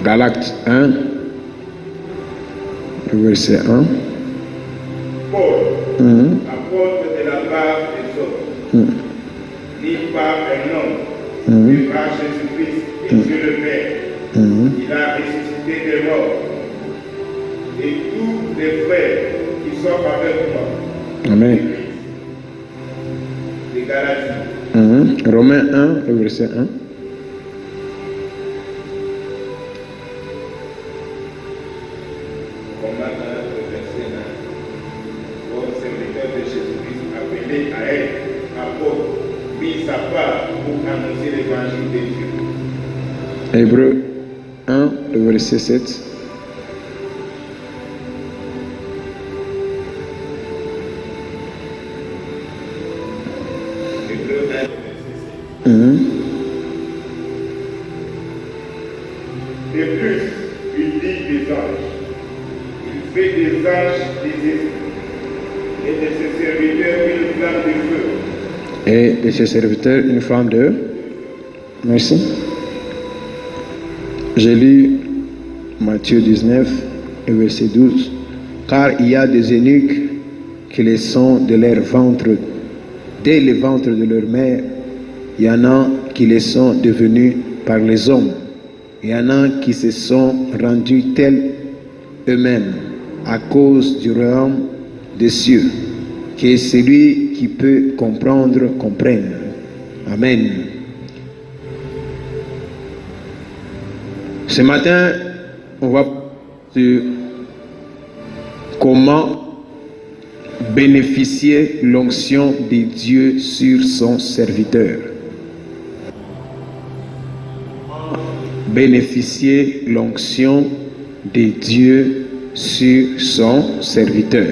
Galates 1, verset 1. Paul, apôtre de la part des autres, ni par un homme, mais par Jésus-Christ et Dieu le Père. Il a ressuscité des morts. Et tous les frères qui sont avec moi. Amen. Les Galatiens. Romains 1, le verset 1. Romains 1, le verset 1. Paul, serviteur de Jésus-Christ, appelé à être apôtre, mis sa part pour annoncer l'évangile de Dieu. Hébreux 1, le verset 7. Hébreux 1, le verset 7. De plus, il dit des anges. Il fait des anges des esprits, et de ses serviteurs une flamme de feu. Et de ses serviteurs une flamme de... Merci. J'ai lu Matthieu 19, verset 12. Car il y a des eunuques qui les sont de leur ventre, dès le ventre de leur mère. Il y en a qui les sont devenus par les hommes. Il y en a qui se sont rendus tels eux-mêmes à cause du royaume des cieux. Que celui qui peut comprendre, comprenne. Amen. Ce matin, on va sur comment bénéficier l'onction de Dieu sur son serviteur. Bénéficier l'onction de Dieu sur son serviteur.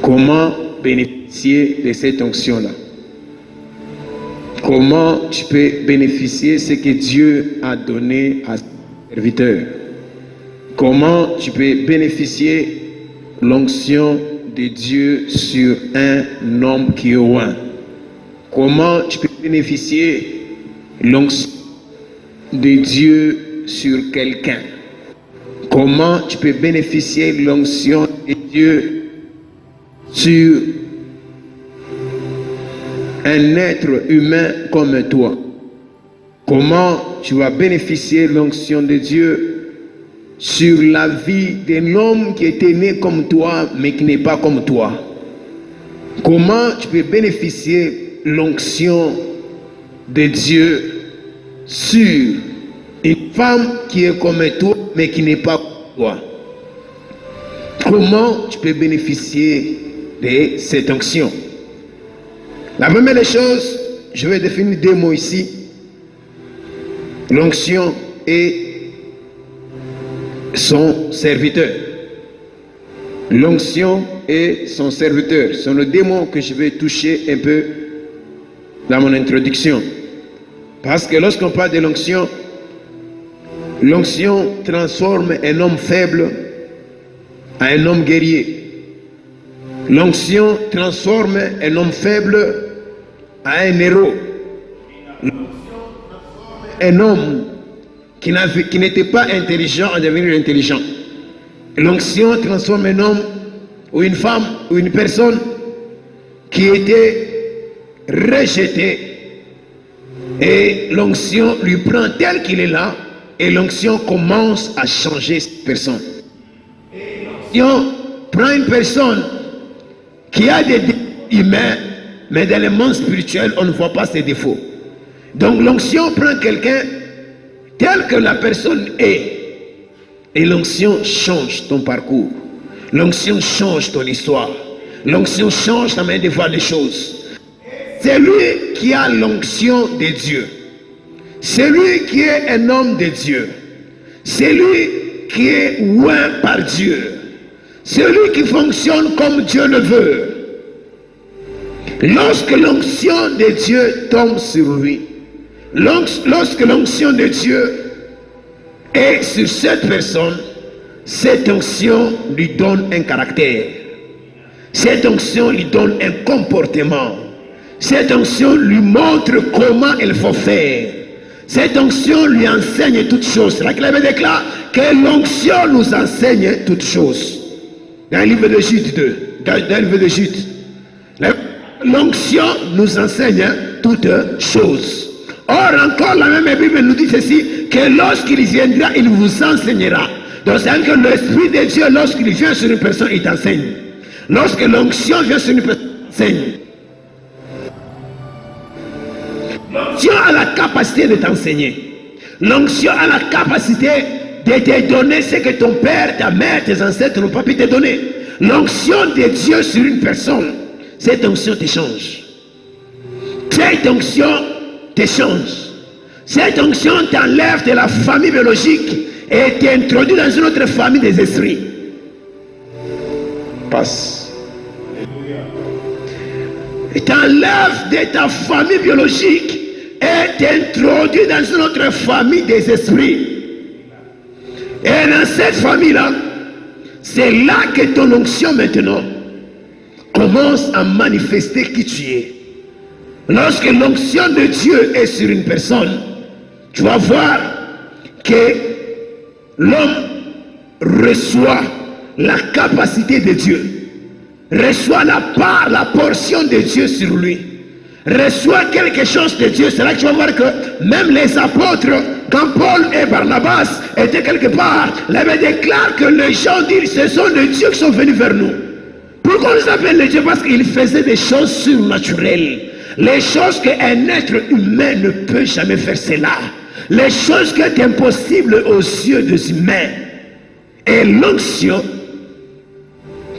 Comment bénéficier de cette onction-là? Comment tu peux bénéficier de ce que Dieu a donné à son serviteur? Comment tu peux bénéficier l'onction de Dieu sur un homme qui est loin? Comment tu peux bénéficier l'onction de Dieu sur quelqu'un? Comment tu peux bénéficier l'onction de Dieu sur un être humain comme toi? Comment tu vas bénéficier de l'onction de Dieu sur la vie d'un homme qui était né comme toi mais qui n'est pas comme toi? Comment tu peux bénéficier de l'onction de Dieu sur une femme qui est comme toi mais qui n'est pas comme toi? Comment tu peux bénéficier de cette onction? La première des choses, je vais définir deux mots ici: l'onction et son serviteur. L'onction et son serviteur sont les deux mots que je vais toucher un peu dans mon introduction. Parce que lorsqu'on parle de l'onction, l'onction transforme un homme faible en un homme guerrier. L'onction transforme un homme faible en un héros. L'onction transforme un homme qui n'était pas intelligent en devenir intelligent. L'onction transforme un homme ou une femme ou une personne qui était rejeté, et l'onction lui prend tel qu'il est là, et l'onction commence à changer cette personne. Et l'onction prend une personne qui a des défauts humains, mais dans le monde spirituel, on ne voit pas ses défauts. Donc l'onction prend quelqu'un tel que la personne est, et l'onction change ton parcours. L'onction change ton histoire. L'onction change ta manière de voir les choses. C'est lui qui a l'onction de Dieu. C'est lui qui est un homme de Dieu. C'est lui qui est oint par Dieu. C'est lui qui fonctionne comme Dieu le veut. Lorsque l'onction de Dieu tombe sur lui, lorsque l'onction de Dieu est sur cette personne, cette onction lui donne un caractère. Cette onction lui donne un comportement. Cette onction lui montre comment il faut faire. Cette onction lui enseigne toutes choses. La Bible déclare que l'onction nous enseigne toutes choses. Dans le livre de Jude 2, dans le livre de Jude, l'onction nous enseigne toutes choses. Or encore la même Bible nous dit ceci, que lorsqu'il viendra, il vous enseignera. Donc c'est que l'Esprit de Dieu, lorsqu'il vient sur une personne, il t'enseigne. Lorsque l'onction vient sur une personne, il t'enseigne. L'onction a la capacité de t'enseigner. L'onction a la capacité de te donner ce que ton père, ta mère, tes ancêtres n'ont pas pu te donner. L'onction de Dieu sur une personne, cette onction te change. Cette onction te change. Cette onction t'enlève de la famille biologique et t'introduit dans une autre famille des esprits. Passe. Et t'enlève de ta famille biologique et t'introduit dans une autre famille des esprits. Et dans cette famille-là, c'est là que ton onction maintenant commence à manifester qui tu es. Lorsque l'onction de Dieu est sur une personne, tu vas voir que l'homme reçoit la capacité de Dieu, reçoit la part, la portion de Dieu sur lui, reçoit quelque chose de Dieu. C'est là que tu vas voir que même les apôtres, quand Paul et Barnabas étaient quelque part, ils déclarent que les gens disent ce sont les dieux qui sont venus vers nous. Pourquoi on les appelle les dieux? Parce qu'ils faisaient des choses surnaturelles. Les choses qu'un être humain ne peut jamais faire, c'est là. Les choses qui sont impossibles aux yeux des humains. Et l'onction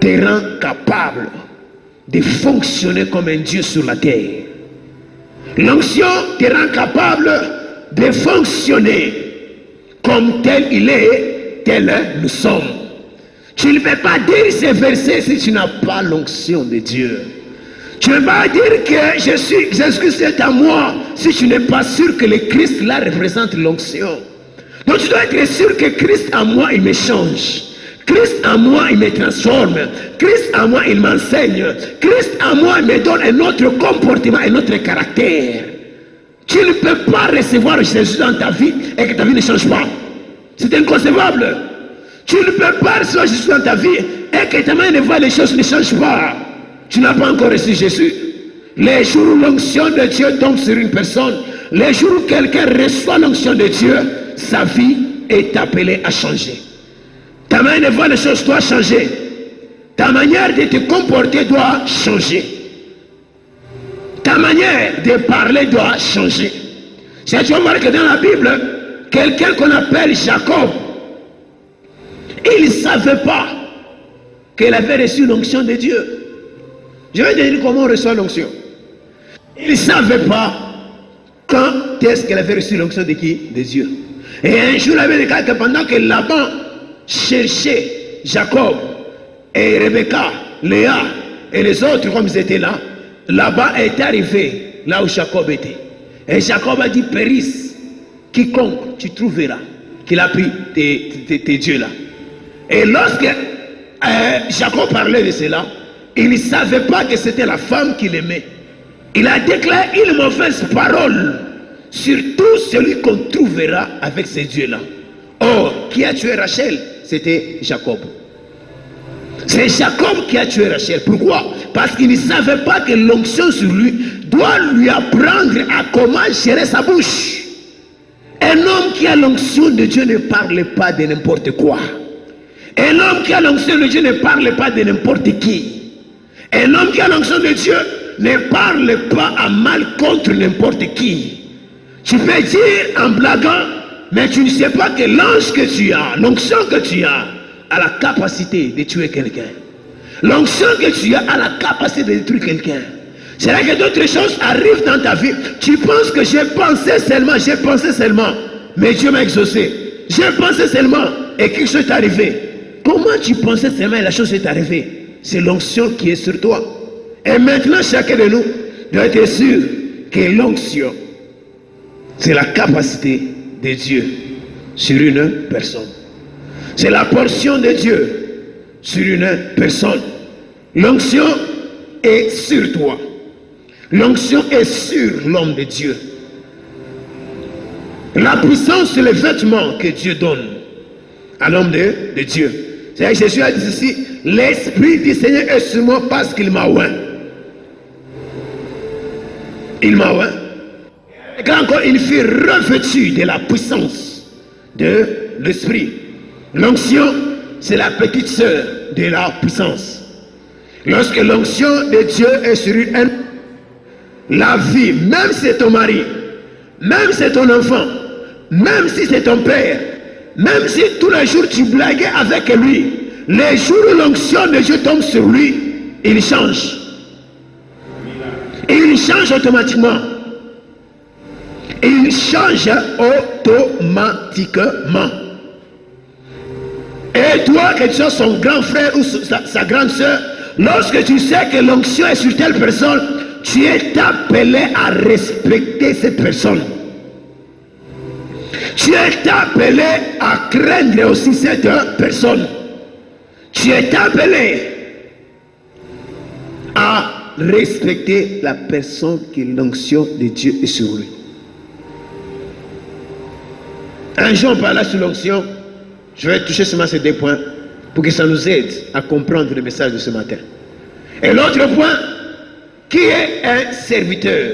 te rend capable de fonctionner comme un Dieu sur la terre. L'onction te rend capable de fonctionner comme tel il est, tel nous sommes. Tu ne peux pas dire ces versets si tu n'as pas l'onction de Dieu. Tu ne peux pas dire que Jésus-Christ est à moi si tu n'es pas sûr que le Christ là représente l'onction. Donc tu dois être sûr que Christ en moi il me change. Christ en moi il me transforme. Christ en moi il m'enseigne. Christ en moi il me donne un autre comportement, un autre caractère. Tu ne peux pas recevoir Jésus dans ta vie et que ta vie ne change pas. C'est inconcevable. Tu ne peux pas recevoir Jésus dans ta vie et que ta main ne voit les choses ne changent pas. Tu n'as pas encore reçu Jésus. Les jours où l'onction de Dieu tombe sur une personne, les jours où quelqu'un reçoit l'onction de Dieu, sa vie est appelée à changer. Ta main ne voit les choses doit changer. Ta manière de te comporter doit changer. Ta manière de parler doit changer. Si tu vas voir que dans la Bible, quelqu'un qu'on appelle Jacob, il ne savait pas qu'il avait reçu l'onction de Dieu. Je vais te dire comment on reçoit l'onction. Il ne savait pas quand est-ce qu'il avait reçu l'onction de qui? De Dieu. Et un jour, il avait déclaré que pendant que Laban cherchait Jacob et Rebecca, Léa et les autres comme ils étaient là, Laban est arrivé là où Jacob était. Et Jacob a dit, périsse quiconque tu trouveras qu'il a pris tes dieux là. Et lorsque Jacob parlait de cela, il ne savait pas que c'était la femme qu'il aimait. Il a déclaré une mauvaise parole sur tout celui qu'on trouvera avec ces dieux-là. Or, qui a tué Rachel? C'était Jacob. C'est Jacob qui a tué Rachel. Pourquoi? Parce qu'il ne savait pas que l'onction sur lui doit lui apprendre à comment gérer sa bouche. Un homme qui a l'onction de Dieu ne parle pas de n'importe quoi. Un homme qui a l'onction de Dieu ne parle pas de n'importe qui. Un homme qui a l'onction de Dieu ne parle pas à mal contre n'importe qui. Tu peux dire en blaguant, mais tu ne sais pas que l'ange que tu as, l'onction que tu as, a la capacité de tuer quelqu'un. L'onction que tu as a la capacité de détruire quelqu'un. C'est là que d'autres choses arrivent dans ta vie. Tu penses que j'ai pensé seulement, mais Dieu m'a exaucé. J'ai pensé seulement et quelque chose est arrivé. Comment tu pensais seulement et la chose est arrivée? C'est l'onction qui est sur toi. Et maintenant, chacun de nous doit être sûr que l'onction, c'est la capacité de Dieu sur une personne. C'est la portion de Dieu sur une personne. L'onction est sur toi. L'onction est sur l'homme de Dieu. La puissance, c'est le vêtement que Dieu donne à l'homme de Dieu. C'est-à-dire que Jésus a dit ici, l'Esprit du Seigneur est sur moi parce qu'il m'a oint. Il m'a oint. Et quand encore il fut revêtu de la puissance de l'Esprit. L'onction, c'est la petite sœur de la puissance. Lorsque l'onction de Dieu est sur une, la vie, même si c'est ton mari, même si c'est ton enfant, même si c'est ton père, même si tous les jours tu blaguais avec lui, les jours où l'onction de Dieu tombe sur lui, il change. Il change automatiquement. Il change automatiquement. Et toi, que tu sois son grand frère ou sa grande soeur, lorsque tu sais que l'onction est sur telle personne, tu es appelé à respecter cette personne. Tu es appelé à craindre aussi cette personne. Tu es appelé à respecter la personne que l'onction de Dieu est sur lui. Un jour on parlera sur l'onction. Je vais toucher seulement ces deux points pour que ça nous aide à comprendre le message de ce matin. Et l'autre point, qui est un serviteur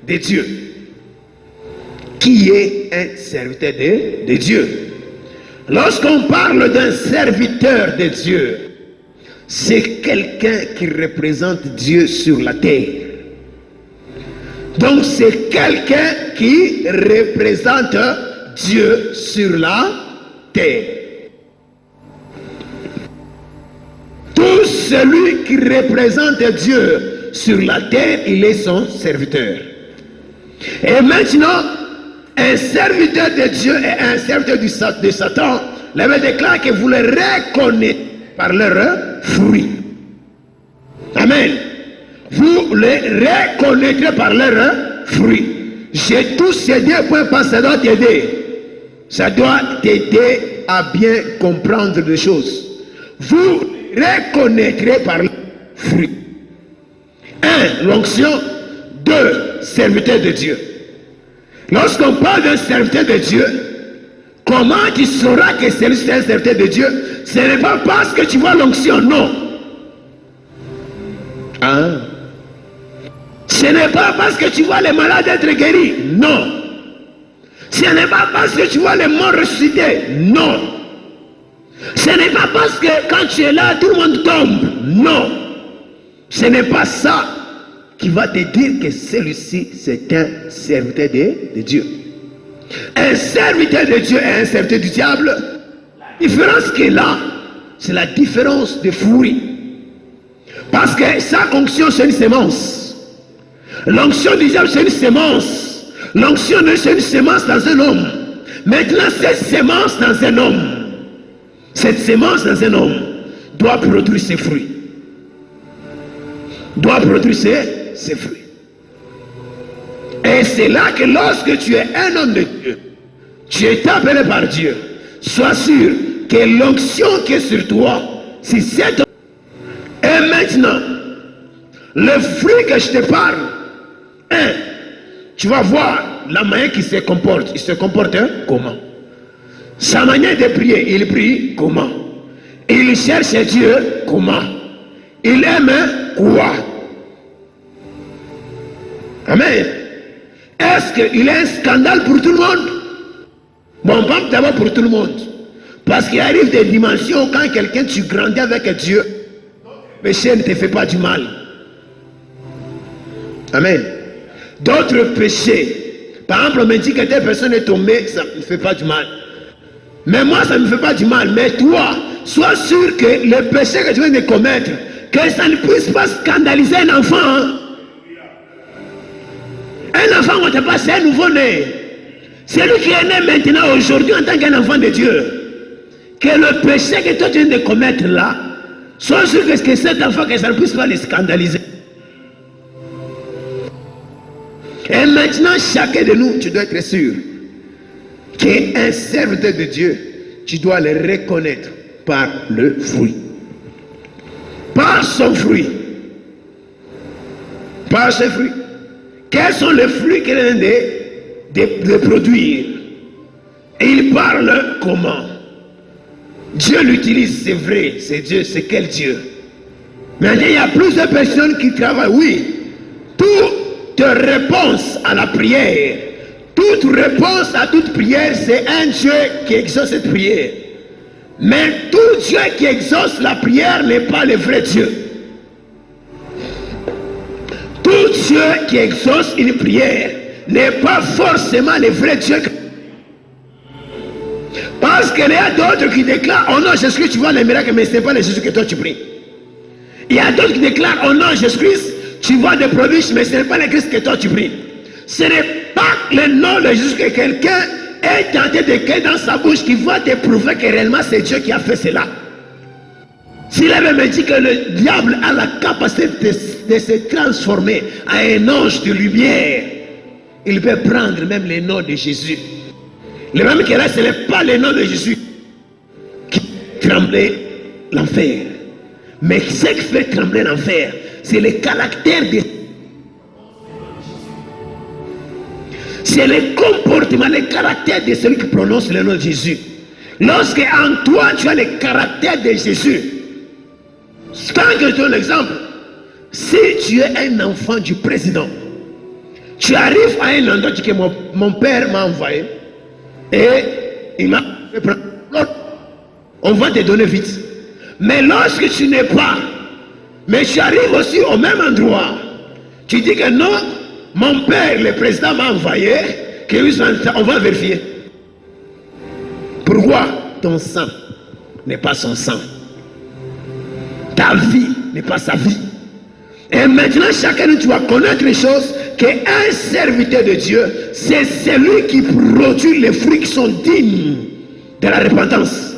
de Dieu? Qui est un serviteur de Dieu? Lorsqu'on parle d'un serviteur de Dieu, c'est quelqu'un qui représente Dieu sur la terre. Donc c'est quelqu'un qui représente Dieu sur la terre. Tout celui qui représente Dieu sur la terre, il est son serviteur. Et maintenant, un serviteur de Dieu et un serviteur de Satan, la Bible déclare que vous les reconnaissez par leurs fruits. Amen. Vous les reconnaîtrez par leurs fruits. J'ai tous ces deux points parce que ça doit t'aider. Ça doit t'aider à bien comprendre les choses. Vous reconnaîtrez par leurs fruits. 1. L'onction. 2. Serviteur de Dieu. Lorsqu'on parle d'un serviteur de Dieu, comment tu sauras que c'est un serviteur de Dieu? Ce n'est pas parce que tu vois l'onction, non. Ah. Ce n'est pas parce que tu vois les malades être guéris, non. Ce n'est pas parce que tu vois les morts ressuscités, non. Ce n'est pas parce que quand tu es là, tout le monde tombe, non. Ce n'est pas ça qui va te dire que celui-ci, c'est un serviteur de Dieu. Un serviteur de Dieu et un serviteur du diable, la différence qu'il a, c'est la différence de fruits. Parce que sa onction, c'est une sémence. L'onction du diable, c'est une sémence. L'onction de Dieu, c'est une sémence dans un homme. Maintenant, cette sémence dans un homme, cette sémence dans un homme doit produire ses fruits. Doit produire ses fruits. Et c'est là que lorsque tu es un homme de Dieu, tu es appelé par Dieu, sois sûr que l'onction qui est sur toi, c'est cette. Et maintenant, le fruit que je te parle, tu vas voir la manière qu'il se comporte. Il se comporte comment? Sa manière de prier, il prie comment? Il cherche Dieu comment? Il aime quoi? Amen. Est-ce qu'il y a un scandale pour tout le monde? Bon, pas d'abord pour tout le monde. Parce qu'il arrive des dimensions quand quelqu'un, tu grandis avec Dieu, le péché ne te fait pas du mal. Amen. D'autres péchés, par exemple, on me dit que telle personne est tombée, ça ne me fait pas du mal. Mais moi, ça ne me fait pas du mal. Mais toi, sois sûr que le péché que tu viens de commettre, que ça ne puisse pas scandaliser un enfant. Hein? Un enfant, on ne pas, c'est un nouveau-né. C'est lui qui est né maintenant, aujourd'hui, en tant qu'un enfant de Dieu. Que le péché que toi tu viens de commettre là, sois sûr que cet enfant, que ça ne puisse pas le scandaliser. Et maintenant, chacun de nous, tu dois être sûr qu'un serviteur de Dieu, tu dois le reconnaître par le fruit. Par son fruit. Par ses fruits. Quels sont les fruits qu'il vient de produire? Et il parle comment? Dieu l'utilise, c'est vrai, c'est Dieu, c'est quel Dieu? Mais il y a plusieurs personnes qui travaillent, oui. Toute réponse à la prière, toute réponse à toute prière, c'est un Dieu qui exauce cette prière. Mais tout Dieu qui exauce la prière n'est pas le vrai Dieu. Tout Dieu qui exauce une prière n'est pas forcément le vrai Dieu. Parce qu'il y a d'autres qui déclarent « Oh non, Jésus-Christ, tu vois les miracles, mais ce n'est pas le Jésus que toi tu pries. » Il y a d'autres qui déclarent « Oh non, Jésus-Christ, tu vois des prodiges, mais ce n'est pas le Christ que toi tu pries. » Ce n'est pas le nom de Jésus que quelqu'un est tenté de créer dans sa bouche qui va te prouver que réellement c'est Dieu qui a fait cela. S'il avait me dit que le diable a la capacité de se transformer en un ange de lumière, il peut prendre même le nom de Jésus. Le même que là, ce n'est pas le nom de Jésus qui fait trembler l'enfer. Mais ce qui fait trembler l'enfer, c'est le caractère de... C'est le comportement, le caractère de celui qui prononce le nom de Jésus. Lorsque en toi, tu as le caractère de Jésus. Tant que je donne l'exemple, si tu es un enfant du président, tu arrives à un endroit, tu dis que mon père m'a envoyé et il m'a fait prendre l'autre. On va te donner vite. Mais lorsque tu n'es pas, mais tu arrives aussi au même endroit, tu dis que non, mon père, le président m'a envoyé, on va vérifier. Pourquoi ton sang n'est pas son sang? Ta vie n'est pas sa vie. Et maintenant, chacun de nous doit connaître les choses, qu'un serviteur de Dieu, c'est celui qui produit les fruits qui sont dignes de la repentance.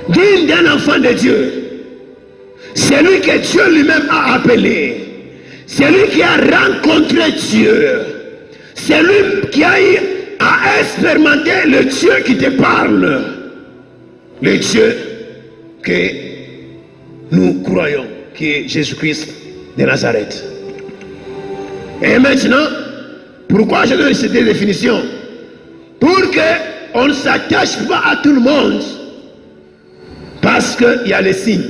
Digne d'un enfant de Dieu. Celui que Dieu lui-même a appelé. Celui qui a rencontré Dieu. Celui qui a expérimenté le Dieu qui te parle. Le Dieu que nous croyons, qui est Jésus-Christ de Nazareth. Et maintenant, pourquoi je donne cette définition? Pour qu'on ne s'attache pas à tout le monde, parce qu'il y a les signes.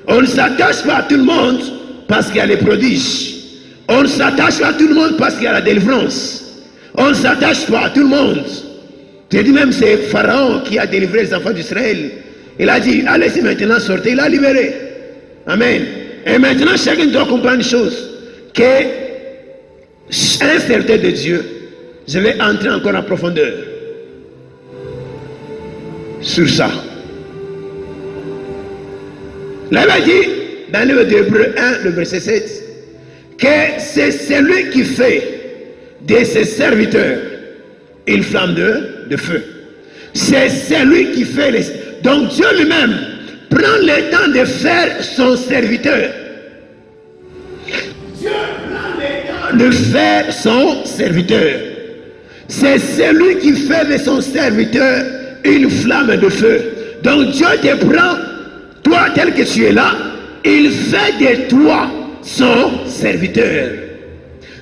On ne s'attache pas à tout le monde, parce qu'il y a les prodiges. On ne s'attache pas à tout le monde, parce qu'il y a la délivrance. On ne s'attache pas à tout le monde. Je dis même, c'est Pharaon qui a délivré les enfants d'Israël. Il a dit, allez-y maintenant, sortez. Il a libéré. Amen. Et maintenant, chacun doit comprendre une chose. Que un serviteur de Dieu, je vais entrer encore en profondeur sur ça. Là, il a dit, dans le livre d'Hébreux 1, le verset 7, que c'est celui qui fait de ses serviteurs une flamme de feu. C'est celui qui fait les... Donc Dieu lui-même prend le temps de faire son serviteur. Dieu prend le temps de faire son serviteur. C'est celui qui fait de son serviteur une flamme de feu. Donc Dieu te prend, toi tel que tu es là, il fait de toi son serviteur.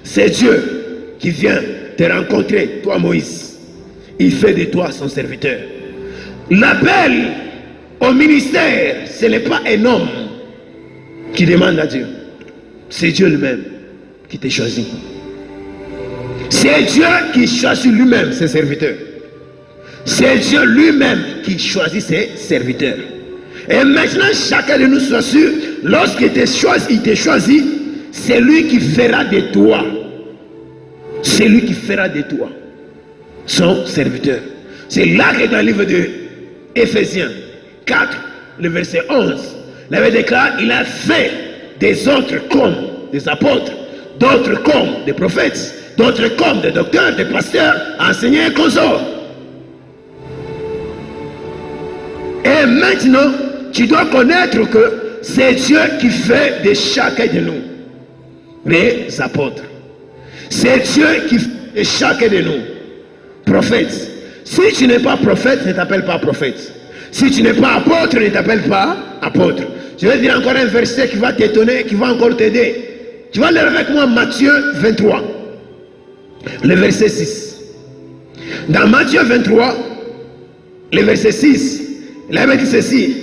C'est Dieu qui vient te rencontrer, toi Moïse. Il fait de toi son serviteur. L'appel au ministère, ce n'est pas un homme qui demande à Dieu. C'est Dieu lui-même qui t'a choisi. C'est Dieu qui choisit lui-même ses serviteurs. C'est Dieu lui-même qui choisit ses serviteurs. Et maintenant, chacun de nous soit sûr, lorsqu'il te choisit, c'est lui qui fera de toi. C'est lui qui fera de toi son serviteur. C'est là que dans le livre de Éphésiens 4, le verset 11, il avait déclaré, il a fait des autres comme des apôtres, d'autres comme des prophètes, d'autres comme des docteurs, des pasteurs, enseignants et consorts. Et maintenant, tu dois connaître que c'est Dieu qui fait de chacun de nous les apôtres. C'est Dieu qui fait de chacun de nous prophètes. Si tu n'es pas prophète, ne t'appelle pas prophète. Si tu n'es pas apôtre, ne t'appelle pas apôtre. Je vais dire encore un verset qui va t'étonner, qui va encore t'aider. Tu vas lire avec moi Matthieu 23, le verset 6. Dans Matthieu 23, le verset 6, il avait dit ceci.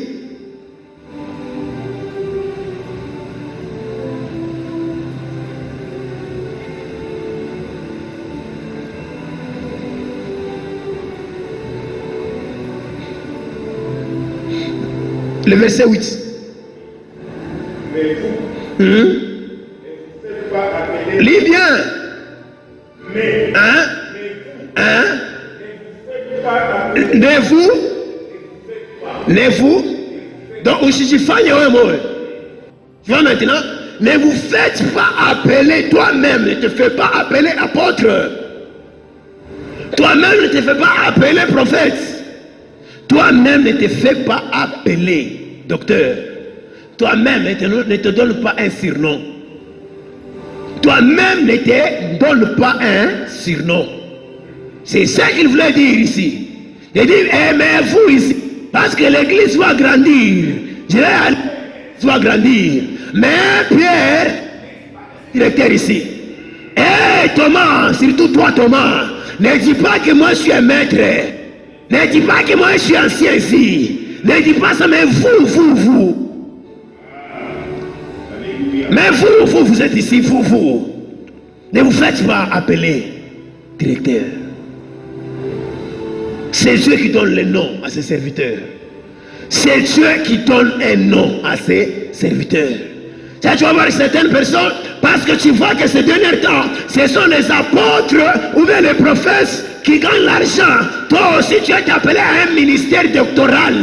Le verset 8. Mais vous, ne vous faites pas appeler. Lis bien. Mais, Hein? Hein? ne vous faites pas appeler. Ne vous. Donc, usijifanye wewe moyo. Tu vois maintenant? Ne vous faites pas appeler toi-même. Ne te fais pas appeler apôtre. Toi-même ne te fais pas appeler prophète. Toi-même ne te fais pas appeler docteur. Toi-même ne te donne pas un surnom. Toi-même ne te donne pas un surnom. C'est ça qu'il voulait dire ici. Il dit, aimez-vous ici. Parce que l'église va grandir. Je vais aller, va grandir. Mais Pierre, directeur ici. Hé Thomas, surtout toi Thomas, ne dis pas que moi je suis un maître. Ne dis pas que moi je suis ancien ici. Ne dis pas ça, mais vous. Mais vous êtes ici, vous. Ne vous faites pas appeler directeur. C'est Dieu qui donne le nom à ses serviteurs. C'est Dieu qui donne un nom à ses serviteurs. Ça, tu vas voir certaines personnes, parce que tu vois que ces derniers temps, ce sont les apôtres ou bien les prophètes qui gagnent l'argent. Toi aussi, tu es appelé à un ministère doctoral.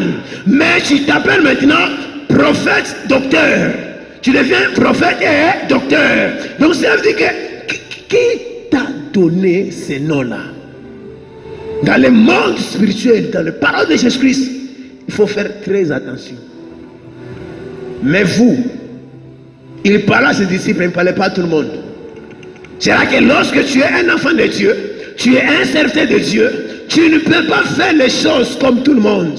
Mais tu t'appelles maintenant prophète docteur. Tu deviens prophète et docteur. Donc ça veut dire que qui t'a donné ces noms-là? Dans le monde spirituel, dans le parole de Jésus-Christ, il faut faire très attention. Mais vous, il parlait à ses disciples, il ne parlait pas à tout le monde. C'est là que lorsque tu es un enfant de Dieu, tu es un serviteur de Dieu, tu ne peux pas faire les choses comme tout le monde.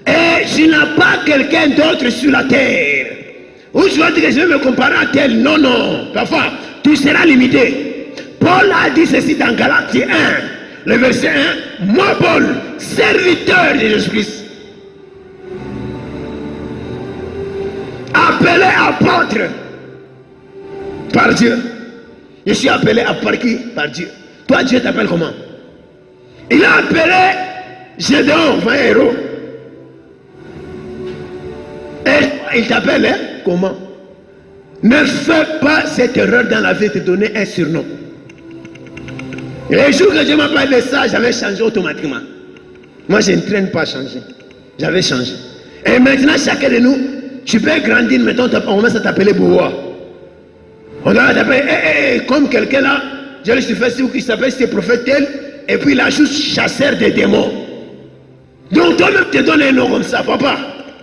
Et tu n'as pas quelqu'un d'autre sur la terre. Ou tu vas dire que je vais me comparer à tel. Non. Parfois, tu seras limité. Paul a dit ceci dans Galates 1, le verset 1. Moi, Paul, serviteur de Jésus-Christ, appelé apôtre par Dieu. Je suis appelé à par qui? Par Dieu. Toi, Dieu t'appelle comment? Il a appelé Gédéon, un héros. Et il t'appelle comment? Ne fais pas cette erreur dans la vie de te donner un surnom. Les jours que Dieu m'a parlé de ça, j'avais changé automatiquement. Moi, je ne traîne pas à changer. J'avais changé. Et maintenant, chacun de nous, tu peux grandir, mettons, on commence à t'appeler Boua. On doit t'appeler, comme quelqu'un là, je suis fait qui s'appelle ce prophète tel, et puis il ajoute chasseur de démons. Donc toi-même te donnes un nom comme ça, papa.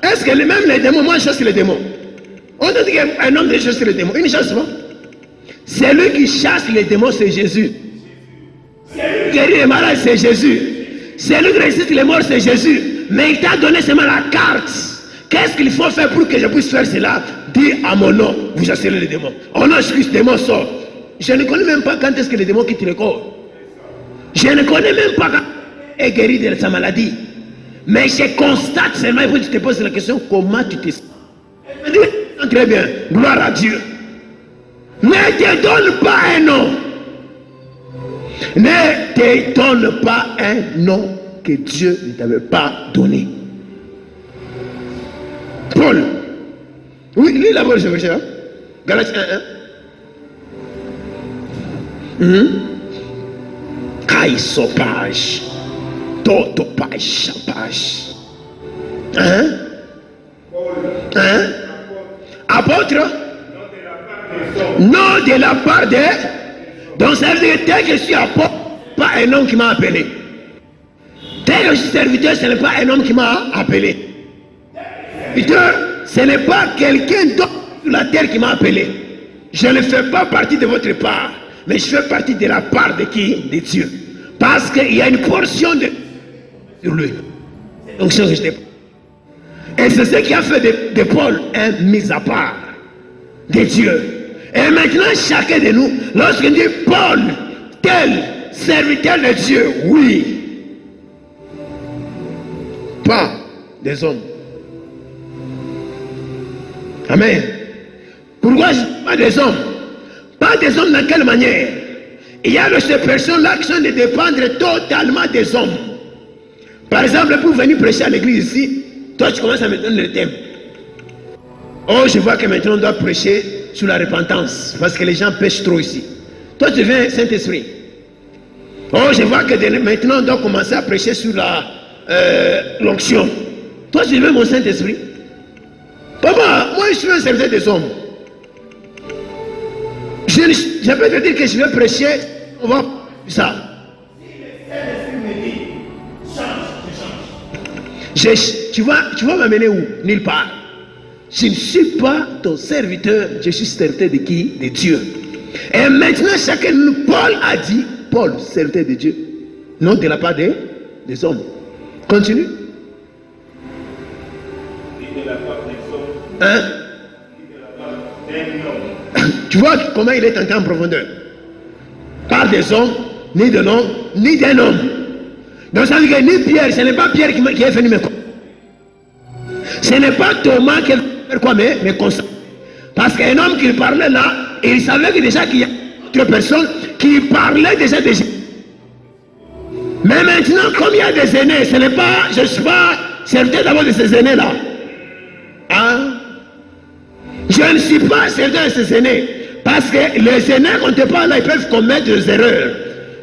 Est-ce que même les démons, moi je chasse les démons? On te dit qu'un homme de chasse les démons, il ne chasse pas. C'est lui qui chasse les démons, c'est Jésus. Celui qui guérit les malades, c'est Jésus. C'est lui qui ressuscite les morts, c'est Jésus. Mais il t'a donné seulement la carte. Qu'est-ce qu'il faut faire pour que je puisse faire cela? Dis à mon nom, vous chasserez les démons. Au nom de Christ, les démons sortent. Je ne connais même pas quand est-ce que les démons quittent le corps. Je ne connais même pas quand il est guéri de sa maladie. Mais je constate seulement, il faut que tu te poses la question, comment tu te sens? Très bien, gloire à Dieu. Ne te donne pas un nom. Ne te donne pas un nom que Dieu ne t'avait pas donné. Paul. Oui, lis d'abord ce verset. Galates 1:1. Kaisopage. Totopage. Hein? Hein? Apôtre? Non de la part de. Donc ça veut dire que dès que je suis apôtre, pas un homme qui m'a appelé. Dès que je suis serviteur, ce n'est pas un homme qui m'a appelé. Serviteur, ce n'est pas quelqu'un d'autre sur la terre qui m'a appelé. Je ne fais pas partie de votre part, mais je fais partie de la part de qui? De Dieu. Parce qu'il y a une portion de sur lui. Donc ça, je n'ai. Et c'est ce qui a fait de Paul un mis à part de Dieu. Et maintenant, chacun de nous, lorsqu'on dit Paul, tel, serviteurs de Dieu, oui. Pas des hommes. Amen. Pourquoi je dis pas des hommes? Pas des hommes dans quelle manière? Il y a de ces personnes-là qui sont de dépendre totalement des hommes. Par exemple, pour venir prêcher à l'église ici, toi tu commences à me donner le thème. Oh, je vois que maintenant on doit prêcher sur la repentance, parce que les gens pêchent trop ici. Toi tu deviens Saint-Esprit. Oh, je vois que maintenant on doit commencer à prêcher sur l'onction. Toi tu deviens mon Saint-Esprit. Papa, moi je suis un serviteur des hommes. Je peux te dire que je vais prêcher, on va ça. Tu vas m'amener où? Nulle part. Je ne suis pas ton serviteur, je suis serviteur de qui? De Dieu. Et maintenant, chacun de nous, Paul a dit, Paul, serviteur de Dieu, non de la part des hommes. Continue. Hein? Tu vois comment il est entré en profondeur? Pas des hommes, ni de l'homme, ni d'un homme. Donc ça veut dire que ni Pierre, ce n'est pas Pierre qui est venu me comprendre. Ce n'est pas Thomas qui est venu faire quoi, mais constant. Parce qu'un homme qui parlait là, il savait que déjà qu'il y a d'autres personnes qui parlaient déjà de Jésus. Mais maintenant, comme il y a des aînés, ce n'est pas, je ne suis pas serviteur d'abord de ces aînés-là. Hein? Je ne suis pas serviteur de ces aînés. Parce que les aînés, quand on te parle là, ils peuvent commettre des erreurs.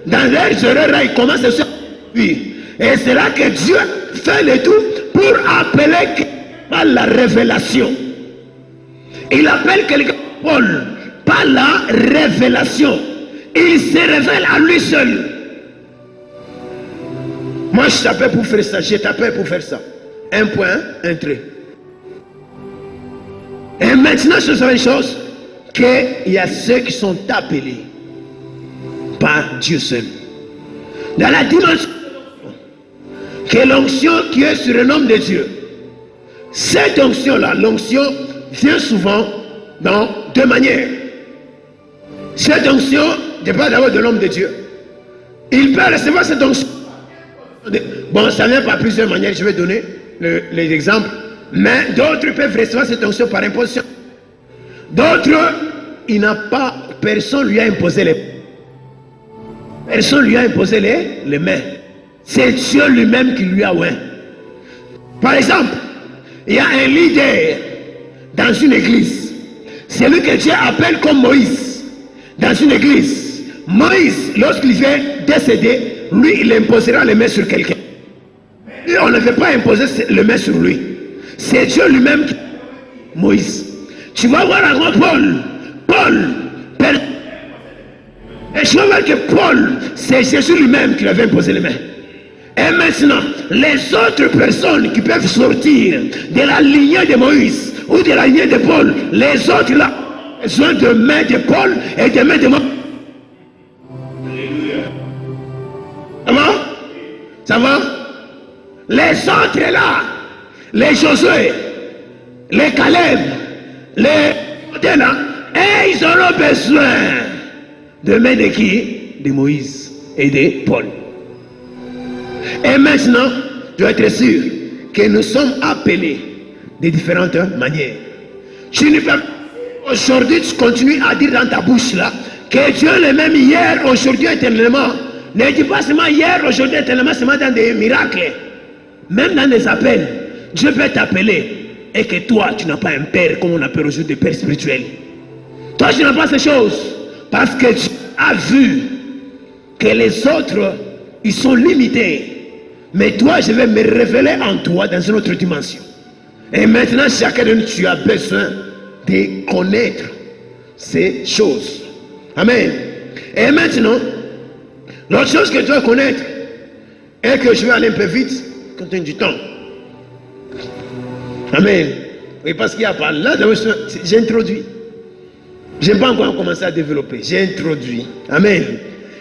Dans leurs erreurs là, ils commencent à se oui. Et c'est là que Dieu fait le tout pour appeler par la révélation. Il appelle quelqu'un Paul par la révélation. Il se révèle à lui seul. Moi je t'appelle pour faire ça, je t'appelle pour faire ça. Un point, un trait. Et maintenant je sais une chose, qu'il y a ceux qui sont appelés par Dieu seul. Dans la dimension que l'onction qui est sur le nom de Dieu. Cette onction-là, l'onction vient souvent dans deux manières. Cette onction dépend d'abord de l'homme de Dieu. Il peut recevoir cette onction. Bon, ça vient par plusieurs manières, je vais donner les exemples. Mais d'autres peuvent recevoir cette onction par imposition. D'autres, il n'a pas, personne lui a imposé les mains. Personne lui a imposé les mains. C'est Dieu lui-même qui lui a oint. Par exemple, il y a un leader dans une église. C'est lui que Dieu appelle comme Moïse. Dans une église. Moïse, lorsqu'il vient décéder, lui, il imposera les mains sur quelqu'un. Et on ne veut pas imposer les mains sur lui. C'est Dieu lui-même qui... Moïse. Tu vas voir avant Paul, et je vais voir que Paul, c'est Jésus lui-même qui lui avait imposé les mains. Et maintenant, les autres personnes qui peuvent sortir de la lignée de Moïse ou de la lignée de Paul, les autres là, besoin de mains de Paul et de mains de Moïse. Ça va? Ça va? Les autres là, les Josué, les Caleb, les là, et ils auront besoin de mains de qui? De Moïse et de Paul. Et maintenant, tu dois être sûr que nous sommes appelés de différentes manières. Tu ne peux pas, aujourd'hui, tu continues à dire dans ta bouche là que Dieu est le même hier, aujourd'hui, éternellement. Ne dis pas seulement hier, aujourd'hui, éternellement, seulement dans des miracles. Même dans des appels, Dieu peut t'appeler et que toi, tu n'as pas un père comme on appelle aujourd'hui des pères spirituels. Toi, tu n'as pas ces choses parce que tu as vu que les autres, ils sont limités. Mais toi, je vais me révéler en toi dans une autre dimension. Et maintenant, chacun de nous, tu as besoin de connaître ces choses. Amen. Et maintenant, l'autre chose que tu dois connaître, et que je vais aller un peu vite, quand tu as du temps. Amen. Oui, parce qu'il y a pas là, j'ai introduit. Je n'ai pas encore commencé à développer. J'ai introduit. Amen.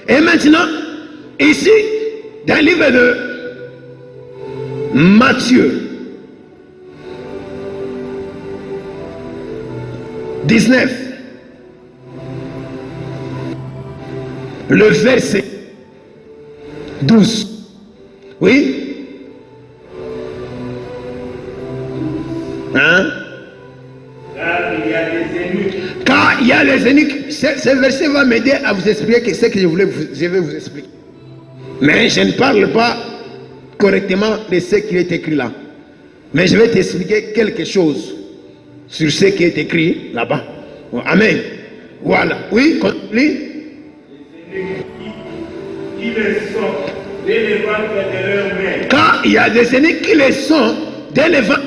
Et maintenant, ici, dans le livre de Matthieu 19, le verset 12. Oui? Hein? Car il y a les eunuques. Ce verset va m'aider à vous expliquer ce que je vais vous expliquer. Mais je ne parle pas correctement de ce qui est écrit là. Mais je vais t'expliquer quelque chose sur ce qui est écrit là-bas. Amen. Voilà. Oui, continue. Qui les sont dès le ventre de leur mère. Car il y a des eunuques qui les sont dès le ventre.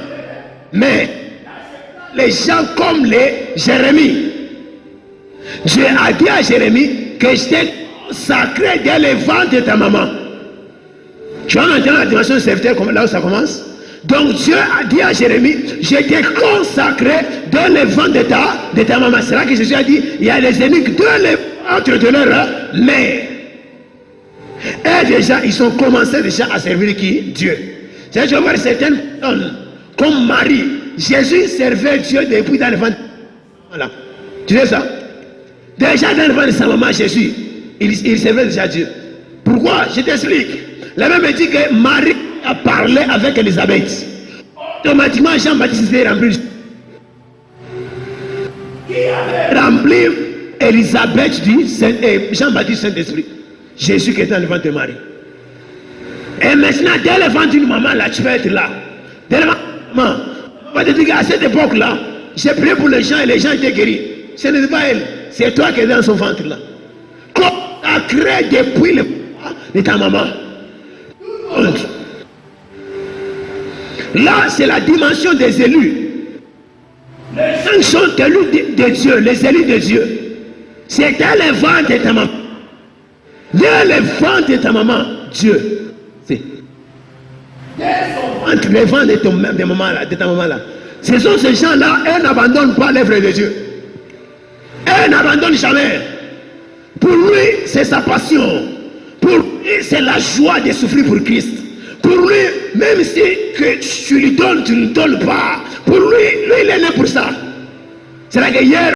Mais les gens comme les Jérémie. Dieu a dit à Jérémie que je t'ai consacré dès le ventre de ta maman. Tu vois maintenant la dimension serviteur là où ça commence. Donc Dieu a dit à Jérémie, je t'ai consacré dans le ventre de ta maman. C'est là que Jésus a dit, il y a les eunuques dans le ventre de leur mère. Et déjà, ils ont commencé déjà à servir qui? Dieu. C'est-à-dire, je vois voir certaines personnes, comme Marie. Jésus servait Dieu depuis dans le ventre. Voilà. Tu sais ça? Déjà dans le ventre de sa maman, Jésus, il servait déjà Dieu. Pourquoi? Je t'explique. La Bible dit que Marie a parlé avec Élisabeth. Automatiquement, Jean-Baptiste était rempli. Qui avait rempli Élisabeth du Jean-Baptiste Saint-Esprit? Jésus qui était dans le ventre de Marie. Et maintenant, dès le ventre d'une maman, là, tu vas être là. Dès le ventre d'une maman, on va te dire qu'à cette époque-là, j'ai prié pour les gens et les gens étaient guéris. Ce n'est pas elle, c'est toi qui es dans son ventre là. Comme tu as créé depuis le ventre de ta maman. Là, c'est la dimension des élus. Les gens sont élus de Dieu, les élus de Dieu. C'est dans le ventre de ta maman. Dans le ventre de ta maman, Dieu. C'est entre les ventres de ta maman là. Ce sont ces gens-là, elles n'abandonnent pas l'œuvre de Dieu. Elles n'abandonnent jamais. Pour lui, c'est sa passion. Pour lui, c'est la joie de souffrir pour Christ. Pour lui, même si que tu lui donnes, tu ne donnes pas. Pour lui, il est né pour ça. C'est là que hier,